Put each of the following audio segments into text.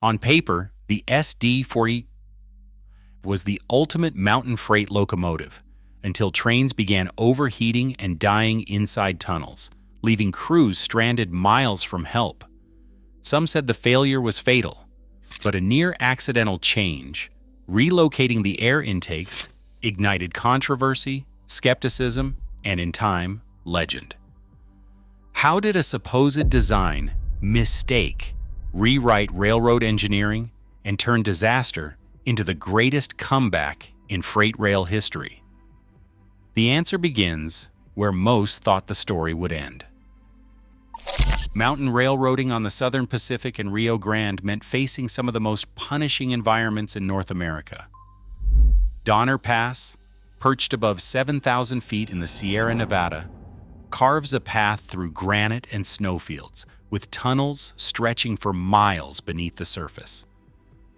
On paper, the SD40 was the ultimate mountain freight locomotive until trains began overheating and dying inside tunnels, leaving crews stranded miles from help. Some said the failure was fatal, but a near-accidental change, relocating the air intakes, ignited controversy, skepticism, and in time, legend. How did a supposed design mistake rewrite railroad engineering and turn disaster into the greatest comeback in freight rail history? The answer begins where most thought the story would end. Mountain railroading on the Southern Pacific and Rio Grande meant facing some of the most punishing environments in North America. Donner Pass, perched above 7,000 feet in the Sierra Nevada, carves a path through granite and snowfields, with tunnels stretching for miles beneath the surface.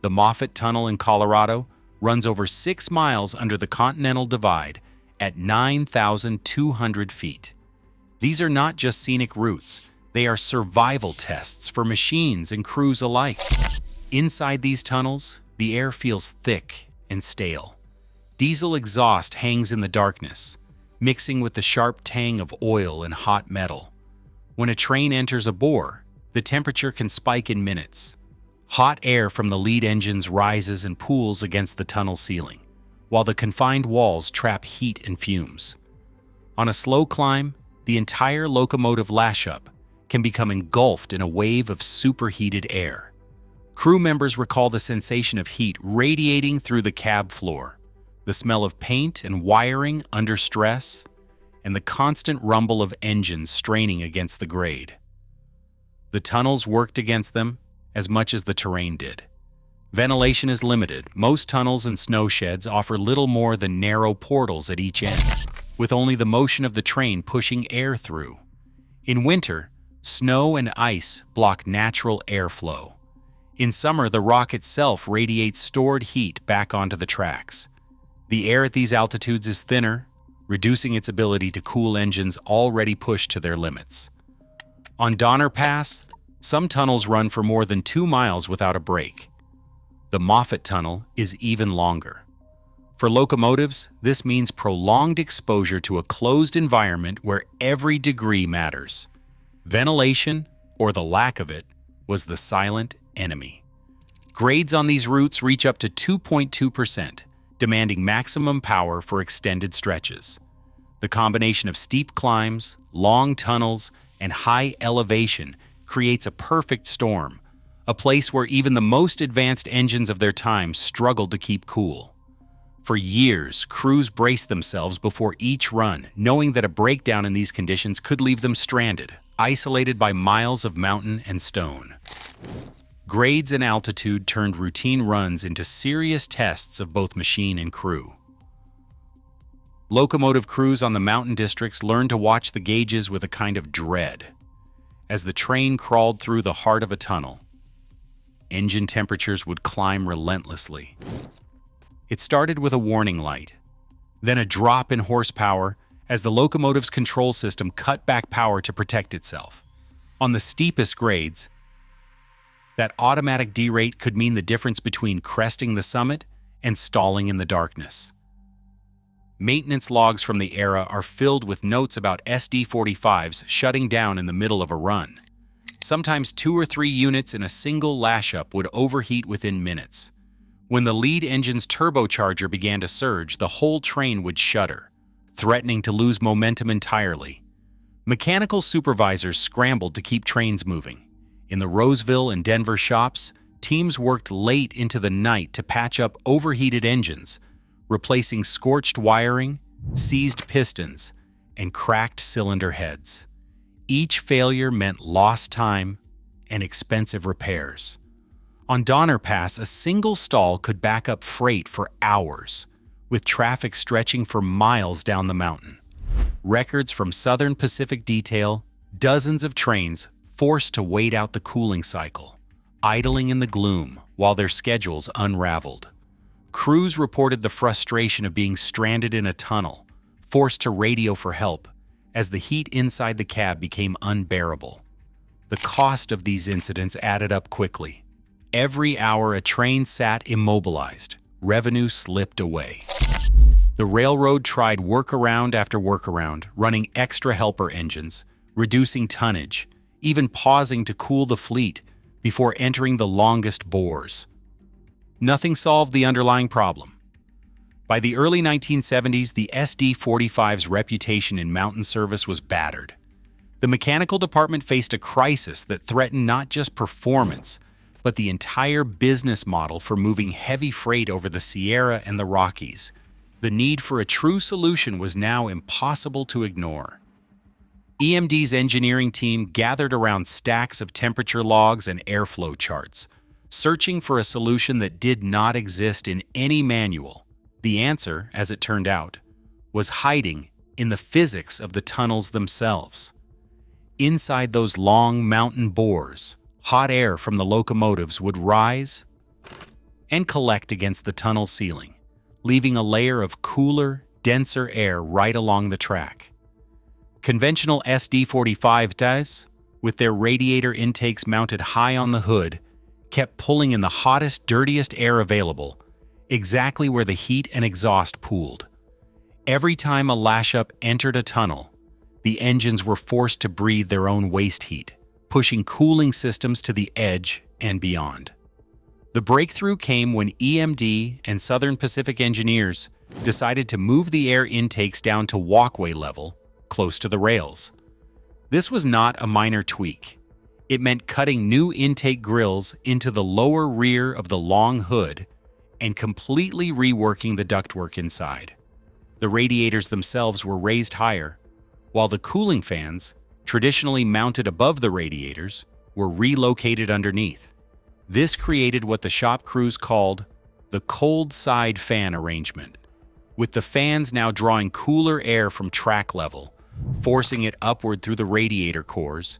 The Moffett Tunnel in Colorado runs over 6 miles under the Continental Divide at 9,200 feet. These are not just scenic routes, they are survival tests for machines and crews alike. Inside these tunnels, the air feels thick and stale. Diesel exhaust hangs in the darkness, mixing with the sharp tang of oil and hot metal. When a train enters a bore, the temperature can spike in minutes. Hot air from the lead engines rises and pools against the tunnel ceiling, while the confined walls trap heat and fumes. On a slow climb, the entire locomotive lash-up can become engulfed in a wave of superheated air. Crew members recall the sensation of heat radiating through the cab floor, the smell of paint and wiring under stress, and the constant rumble of engines straining against the grade. The tunnels worked against them as much as the terrain did. Ventilation is limited. Most tunnels and snow sheds offer little more than narrow portals at each end, with only the motion of the train pushing air through. In winter, snow and ice block natural airflow. In summer, the rock itself radiates stored heat back onto the tracks. The air at these altitudes is thinner, reducing its ability to cool engines already pushed to their limits. On Donner Pass, some tunnels run for more than 2 miles without a break. The Moffett Tunnel is even longer. For locomotives, this means prolonged exposure to a closed environment where every degree matters. Ventilation, or the lack of it, was the silent enemy. Grades on these routes reach up to 2.2%, demanding maximum power for extended stretches. The combination of steep climbs, long tunnels, and high elevation creates a perfect storm, a place where even the most advanced engines of their time struggled to keep cool. For years, crews braced themselves before each run, knowing that a breakdown in these conditions could leave them stranded, isolated by miles of mountain and stone. Grades and altitude turned routine runs into serious tests of both machine and crew. Locomotive crews on the mountain districts learned to watch the gauges with a kind of dread. As the train crawled through the heart of a tunnel, engine temperatures would climb relentlessly. It started with a warning light, then a drop in horsepower as the locomotive's control system cut back power to protect itself. On the steepest grades, that automatic derate could mean the difference between cresting the summit and stalling in the darkness. Maintenance logs from the era are filled with notes about SD45s shutting down in the middle of a run. Sometimes 2 or 3 units in a single lash-up would overheat within minutes. When the lead engine's turbocharger began to surge, the whole train would shudder, threatening to lose momentum entirely. Mechanical supervisors scrambled to keep trains moving. In the Roseville and Denver shops, teams worked late into the night to patch up overheated engines, replacing scorched wiring, seized pistons, and cracked cylinder heads. Each failure meant lost time and expensive repairs. On Donner Pass, a single stall could back up freight for hours, with traffic stretching for miles down the mountain. Records from Southern Pacific detail dozens of trains forced to wait out the cooling cycle, idling in the gloom while their schedules unraveled. Crews reported the frustration of being stranded in a tunnel, forced to radio for help, as the heat inside the cab became unbearable. The cost of these incidents added up quickly. Every hour a train sat immobilized, revenue slipped away. The railroad tried workaround after workaround, running extra helper engines, reducing tonnage, even pausing to cool the fleet before entering the longest bores. Nothing solved the underlying problem. By the early 1970s, the SD45's reputation in mountain service was battered. The mechanical department faced a crisis that threatened not just performance, but the entire business model for moving heavy freight over the Sierra and the Rockies. The need for a true solution was now impossible to ignore. EMD's engineering team gathered around stacks of temperature logs and airflow charts, searching for a solution that did not exist in any manual. The answer, as it turned out, was hiding in the physics of the tunnels themselves. Inside those long mountain bores, hot air from the locomotives would rise and collect against the tunnel ceiling, leaving a layer of cooler, denser air right along the track. Conventional SD45Ts, with their radiator intakes mounted high on the hood, kept pulling in the hottest, dirtiest air available, exactly where the heat and exhaust pooled. Every time a lash-up entered a tunnel, the engines were forced to breathe their own waste heat, pushing cooling systems to the edge and beyond. The breakthrough came when EMD and Southern Pacific engineers decided to move the air intakes down to walkway level, close to the rails. This was not a minor tweak. It meant cutting new intake grills into the lower rear of the long hood and completely reworking the ductwork inside. The radiators themselves were raised higher, while the cooling fans, traditionally mounted above the radiators, were relocated underneath. This created what the shop crews called the cold side fan arrangement, with the fans now drawing cooler air from track level, forcing it upward through the radiator cores,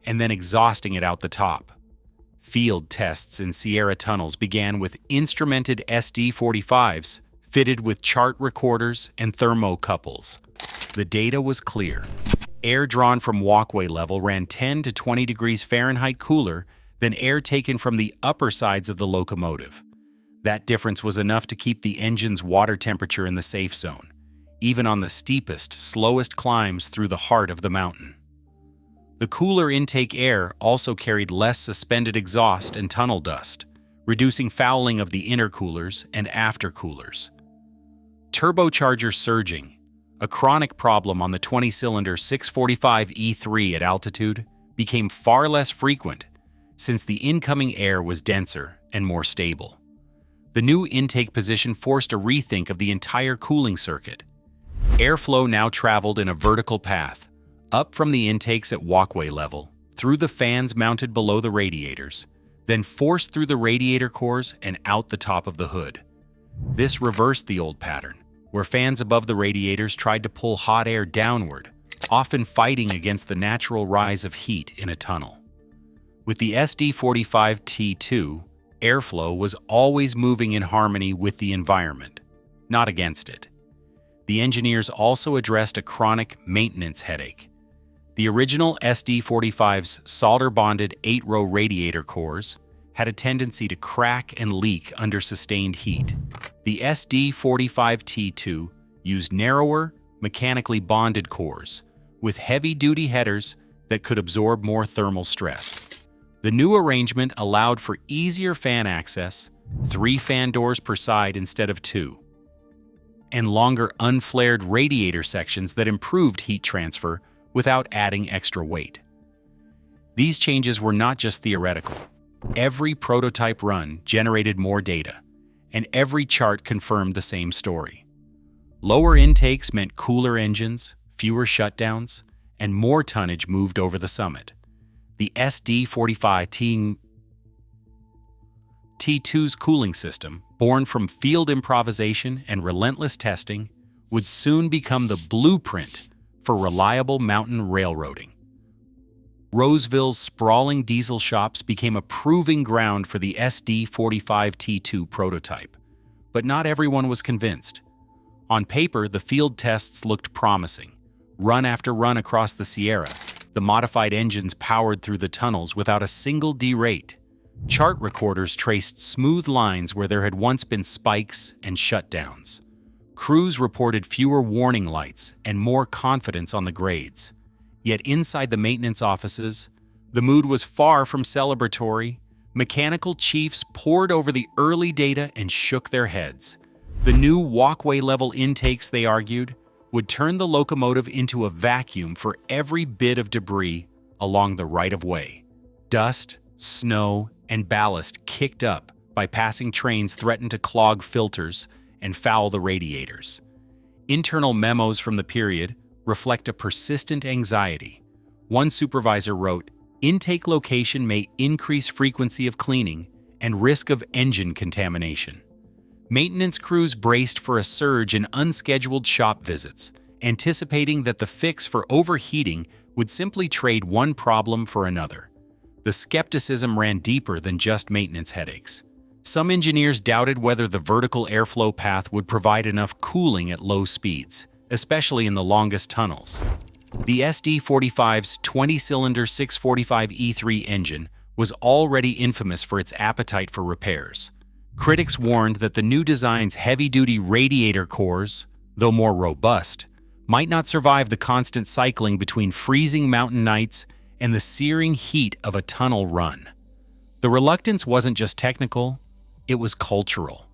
and then exhausting it out the top. Field tests in Sierra tunnels began with instrumented SD45s fitted with chart recorders and thermocouples. The data was clear. Air drawn from walkway level ran 10 to 20 degrees Fahrenheit cooler than air taken from the upper sides of the locomotive. That difference was enough to keep the engine's water temperature in the safe zone, even on the steepest, slowest climbs through the heart of the mountain. The cooler intake air also carried less suspended exhaust and tunnel dust, reducing fouling of the intercoolers and aftercoolers. Turbocharger surging, a chronic problem on the 20-cylinder 645E3 at altitude, became far less frequent since the incoming air was denser and more stable. The new intake position forced a rethink of the entire cooling circuit. Airflow now traveled in a vertical path, up from the intakes at walkway level, through the fans mounted below the radiators, then forced through the radiator cores and out the top of the hood. This reversed the old pattern, where fans above the radiators tried to pull hot air downward, often fighting against the natural rise of heat in a tunnel. With the SD45T-2, airflow was always moving in harmony with the environment, not against it. The engineers also addressed a chronic maintenance headache. The original SD45's solder-bonded 8-row radiator cores had a tendency to crack and leak under sustained heat. The SD45T2 used narrower, mechanically bonded cores with heavy-duty headers that could absorb more thermal stress. The new arrangement allowed for easier fan access, 3 fan doors per side instead of 2, and longer unflared radiator sections that improved heat transfer without adding extra weight. These changes were not just theoretical. Every prototype run generated more data, and every chart confirmed the same story. Lower intakes meant cooler engines, fewer shutdowns, and more tonnage moved over the summit. The SD45T2's cooling system, born from field improvisation and relentless testing, would soon become the blueprint for reliable mountain railroading. Roseville's sprawling diesel shops became a proving ground for the SD45T2 prototype, but not everyone was convinced. On paper, the field tests looked promising. Run after run across the Sierra, the modified engines powered through the tunnels without a single derate. Chart recorders traced smooth lines where there had once been spikes and shutdowns. Crews reported fewer warning lights and more confidence on the grades. Yet inside the maintenance offices, the mood was far from celebratory. Mechanical chiefs pored over the early data and shook their heads. The new walkway-level intakes, they argued, would turn the locomotive into a vacuum for every bit of debris along the right-of-way. Dust, snow, and ballast kicked up by passing trains threatened to clog filters and foul the radiators. Internal memos from the period reflect a persistent anxiety. One supervisor wrote, "Intake location may increase frequency of cleaning and risk of engine contamination." Maintenance crews braced for a surge in unscheduled shop visits, anticipating that the fix for overheating would simply trade one problem for another. The skepticism ran deeper than just maintenance headaches. Some engineers doubted whether the vertical airflow path would provide enough cooling at low speeds, especially in the longest tunnels. The SD45's 20-cylinder 645E3 engine was already infamous for its appetite for repairs. Critics warned that the new design's heavy-duty radiator cores, though more robust, might not survive the constant cycling between freezing mountain nights and the searing heat of a tunnel run. The reluctance wasn't just technical, it was cultural.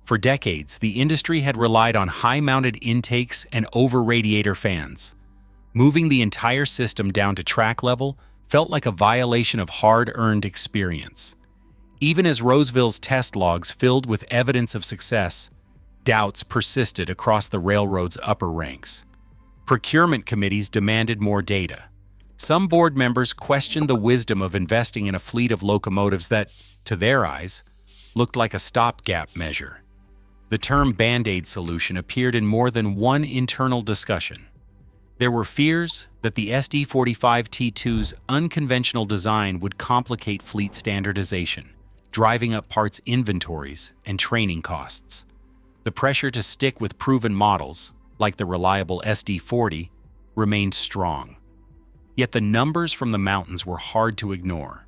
For decades, the industry had relied on high-mounted intakes and over-radiator fans. Moving the entire system down to track level felt like a violation of hard-earned experience. Even as Roseville's test logs filled with evidence of success, doubts persisted across the railroad's upper ranks. Procurement committees demanded more data. Some board members questioned the wisdom of investing in a fleet of locomotives that, to their eyes, looked like a stopgap measure. The term Band-Aid solution appeared in more than one internal discussion. There were fears that the SD45T-2's unconventional design would complicate fleet standardization, driving up parts inventories and training costs. The pressure to stick with proven models, like the reliable SD40, remained strong. Yet the numbers from the mountains were hard to ignore.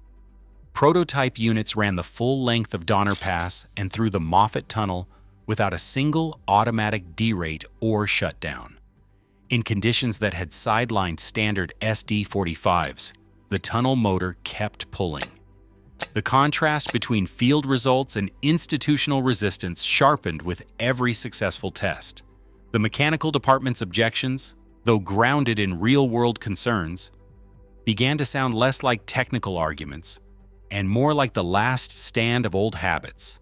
Prototype units ran the full length of Donner Pass and through the Moffat Tunnel without a single automatic derate or shutdown. In conditions that had sidelined standard SD45s, the tunnel motor kept pulling. The contrast between field results and institutional resistance sharpened with every successful test. The mechanical department's objections, though grounded in real-world concerns, began to sound less like technical arguments and more like the last stand of old habits.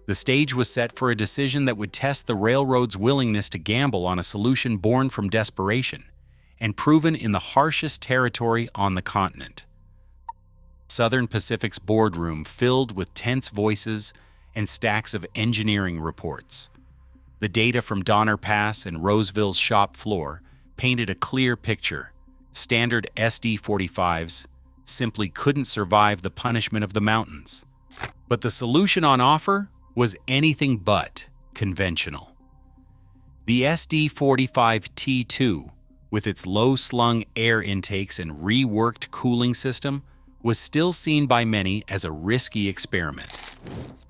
The stage was set for a decision that would test the railroad's willingness to gamble on a solution born from desperation and proven in the harshest territory on the continent. Southern Pacific's boardroom filled with tense voices and stacks of engineering reports. The data from Donner Pass and Roseville's shop floor painted a clear picture. Standard SD45s simply couldn't survive the punishment of the mountains. But the solution on offer was anything but conventional. The SD45T-2, with its low-slung air intakes and reworked cooling system, was still seen by many as a risky experiment.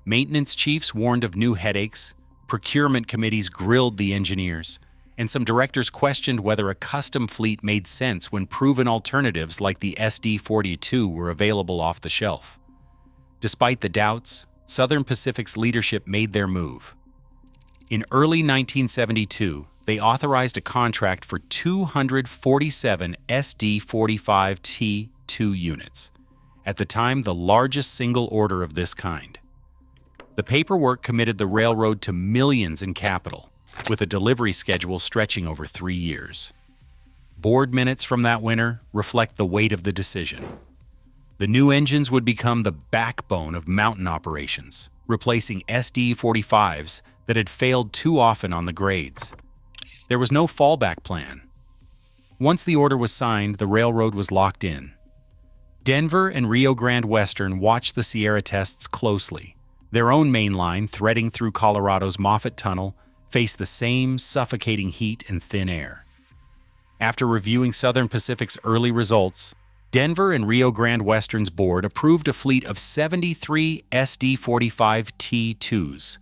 Maintenance chiefs warned of new headaches, procurement committees grilled the engineers, and some directors questioned whether a custom fleet made sense when proven alternatives like the SD42 were available off the shelf. Despite the doubts, Southern Pacific's leadership made their move. In early 1972, they authorized a contract for 247 SD45T-2 units, at the time the largest single order of this kind. The paperwork committed the railroad to millions in capital, with a delivery schedule stretching over 3 years. Board minutes from that winter reflect the weight of the decision. The new engines would become the backbone of mountain operations, replacing SD45s that had failed too often on the grades. There was no fallback plan. Once the order was signed, the railroad was locked in. Denver and Rio Grande Western watched the Sierra tests closely. Their own main line, threading through Colorado's Moffat Tunnel, faced the same suffocating heat and thin air. After reviewing Southern Pacific's early results, Denver and Rio Grande Western's board approved a fleet of 73 SD45T-2s.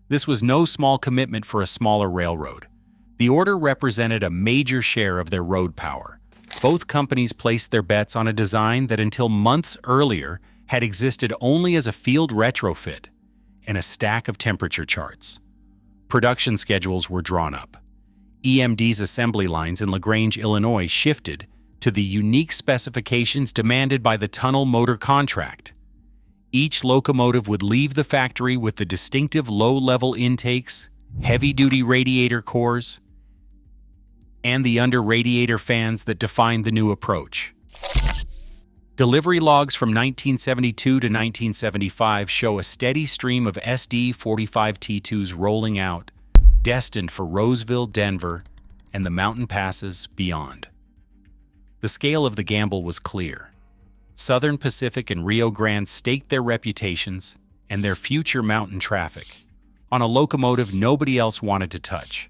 This was no small commitment for a smaller railroad. The order represented a major share of their road power. Both companies placed their bets on a design that until months earlier had existed only as a field retrofit and a stack of temperature charts. Production schedules were drawn up. EMD's assembly lines in LaGrange, Illinois shifted to the unique specifications demanded by the tunnel motor contract. Each locomotive would leave the factory with the distinctive low-level intakes, heavy-duty radiator cores, and the under-radiator fans that defined the new approach. Delivery logs from 1972 to 1975 show a steady stream of SD45T2s rolling out, destined for Roseville, Denver, and the mountain passes beyond. The scale of the gamble was clear. Southern Pacific and Rio Grande staked their reputations and their future mountain traffic on a locomotive nobody else wanted to touch.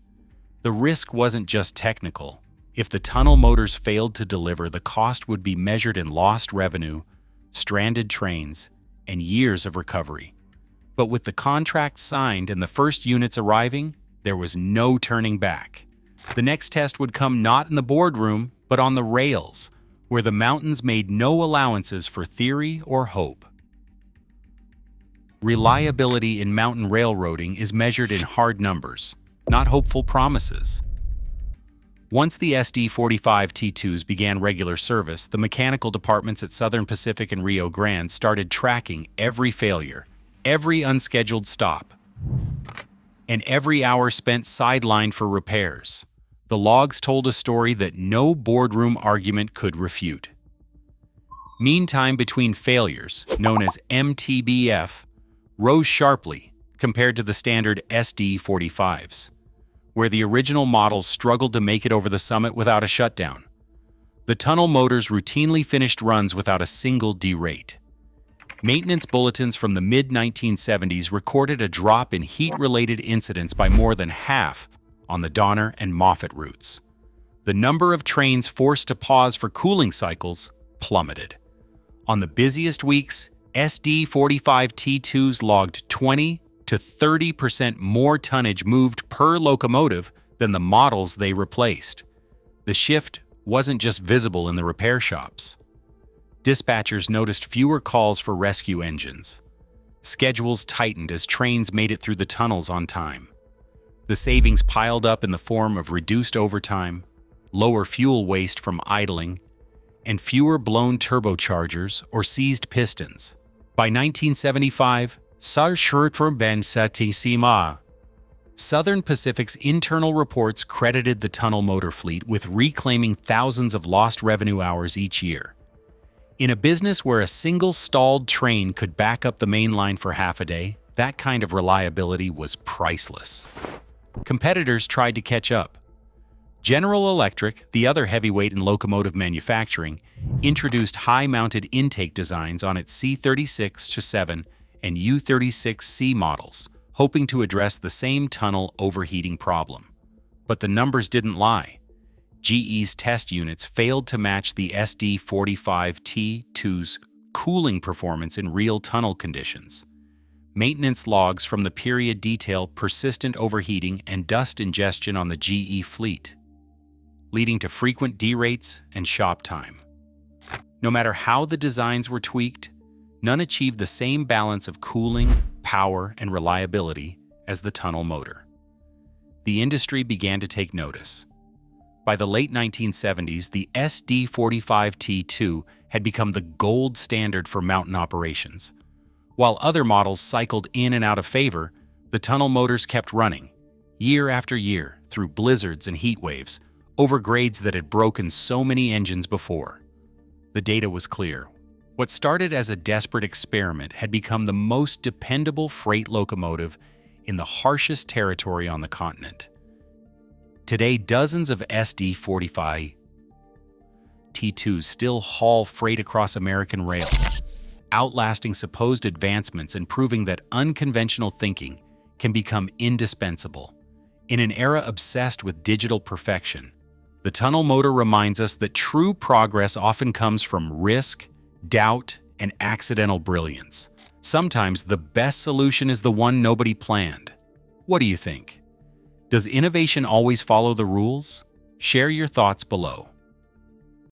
The risk wasn't just technical. If the tunnel motors failed to deliver, the cost would be measured in lost revenue, stranded trains, and years of recovery. But with the contract signed and the first units arriving, there was no turning back. The next test would come not in the boardroom, but on the rails, where the mountains made no allowances for theory or hope. Reliability in mountain railroading is measured in hard numbers, not hopeful promises. Once the SD45T2s began regular service, the mechanical departments at Southern Pacific and Rio Grande started tracking every failure, every unscheduled stop, and every hour spent sidelined for repairs. The logs told a story that no boardroom argument could refute. Mean time between failures, known as MTBF, rose sharply compared to the standard SD45s, where the original models struggled to make it over the summit without a shutdown. The tunnel motors routinely finished runs without a single derate. Maintenance bulletins from the mid-1970s recorded a drop in heat-related incidents by more than half on the Donner and Moffett routes. The number of trains forced to pause for cooling cycles plummeted. On the busiest weeks, SD45T2s logged 20 to 30% more tonnage moved per locomotive than the models they replaced. The shift wasn't just visible in the repair shops. Dispatchers noticed fewer calls for rescue engines. Schedules tightened as trains made it through the tunnels on time. The savings piled up in the form of reduced overtime, lower fuel waste from idling, and fewer blown turbochargers or seized pistons. By 1975, Southern Pacific's internal reports credited the tunnel motor fleet with reclaiming thousands of lost revenue hours each year. In a business where a single stalled train could back up the main line for half a day, that kind of reliability was priceless. Competitors tried to catch up. General Electric, the other heavyweight in locomotive manufacturing, introduced high-mounted intake designs on its C36-7 and U36C models, hoping to address the same tunnel overheating problem. But the numbers didn't lie. GE's test units failed to match the SD45T2's cooling performance in real tunnel conditions. Maintenance logs from the period detail persistent overheating and dust ingestion on the GE fleet, leading to frequent derates and shop time. No matter how the designs were tweaked, none achieved the same balance of cooling, power, and reliability as the tunnel motor. The industry began to take notice. By the late 1970s, the SD45T2 had become the gold standard for mountain operations. While other models cycled in and out of favor, the tunnel motors kept running, year after year, through blizzards and heat waves, over grades that had broken so many engines before. The data was clear. What started as a desperate experiment had become the most dependable freight locomotive in the harshest territory on the continent. Today, dozens of SD45T2s still haul freight across American rails, outlasting supposed advancements and proving that unconventional thinking can become indispensable. In an era obsessed with digital perfection, The tunnel motor reminds us that true progress often comes from risk, doubt, and accidental brilliance. Sometimes the best solution is the one nobody planned. What do you think? Does innovation always follow the rules? Share your thoughts below.